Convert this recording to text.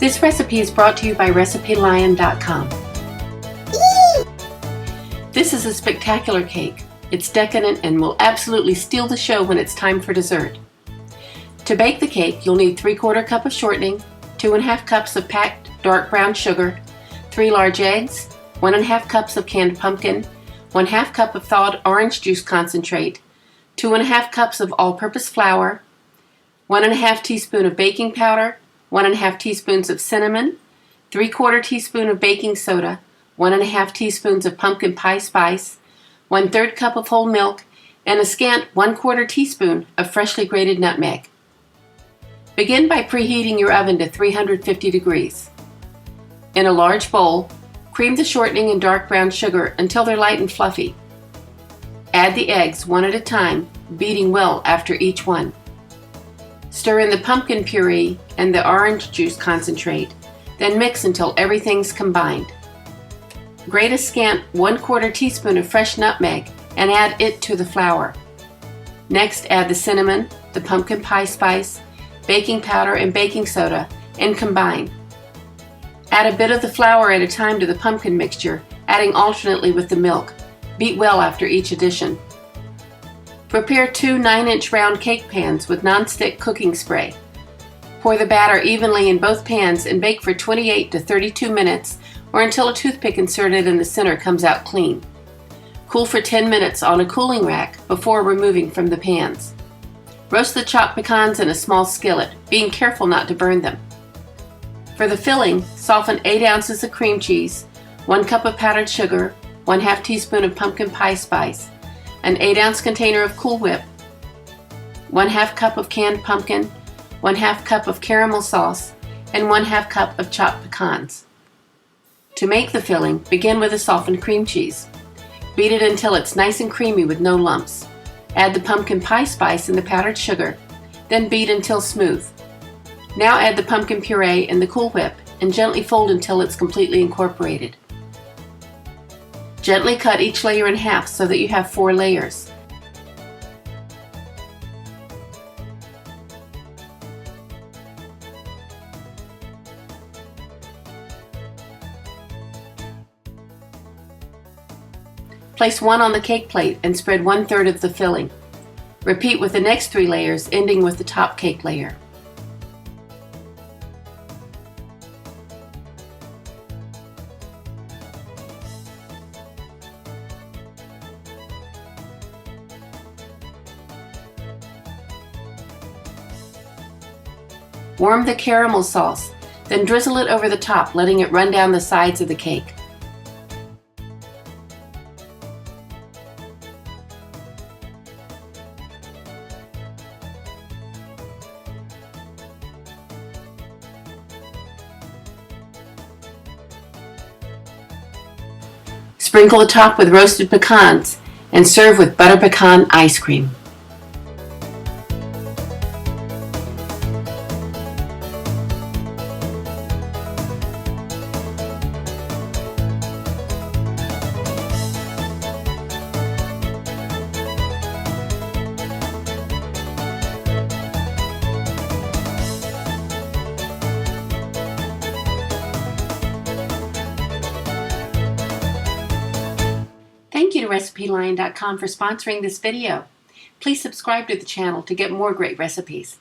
This recipe is brought to you by RecipeLion.com. This is a spectacular cake. It's decadent and will absolutely steal the show when it's time for dessert. To bake the cake, you'll need 3/4 cup of shortening, 2½ cups of packed dark brown sugar, 3 large eggs, 1½ cups of canned pumpkin, 1/2 cup of thawed orange juice concentrate, 2½ cups of all-purpose flour, 1½ teaspoon of baking powder, 1½ teaspoons of cinnamon, 3/4 teaspoon of baking soda, 1½ teaspoons of pumpkin pie spice, 1/3 cup of whole milk, and a scant 1/4 teaspoon of freshly grated nutmeg. Begin by preheating your oven to 350 degrees. In a large bowl, cream the shortening and dark brown sugar until they're light and fluffy. Add the eggs one at a time, beating well after each one. Stir in the pumpkin puree and the orange juice concentrate, then mix until everything's combined. Grate a scant 1/4 teaspoon of fresh nutmeg and add it to the flour. Next, add the cinnamon, the pumpkin pie spice, baking powder, and baking soda, and combine. Add a bit of the flour at a time to the pumpkin mixture, adding alternately with the milk. Beat well after each addition. Prepare 2 9-inch round cake pans with non-stick cooking spray. Pour the batter evenly in both pans and bake for 28 to 32 minutes or until a toothpick inserted in the center comes out clean. Cool for 10 minutes on a cooling rack before removing from the pans. Roast the chopped pecans in a small skillet, being careful not to burn them. For the filling, soften 8 ounces of cream cheese, 1 cup of powdered sugar, 1/2 teaspoon of pumpkin pie spice, an 8-ounce container of Cool Whip, 1/2 cup of canned pumpkin, 1/2 cup of caramel sauce, and 1/2 cup of chopped pecans. To make the filling, begin with a softened cream cheese. Beat it until it's nice and creamy with no lumps. Add the pumpkin pie spice and the powdered sugar, then beat until smooth. Now add the pumpkin puree and the Cool Whip and gently fold until it's completely incorporated. Gently cut each layer in half so that you have 4 layers. Place one on the cake plate and spread 1/3 of the filling. Repeat with the next 3 layers, ending with the top cake layer. Warm the caramel sauce, then drizzle it over the top, letting it run down the sides of the cake. Sprinkle the top with roasted pecans and serve with butter pecan ice cream. Thank you to RecipeLion.com for sponsoring this video. Please subscribe to the channel to get more great recipes.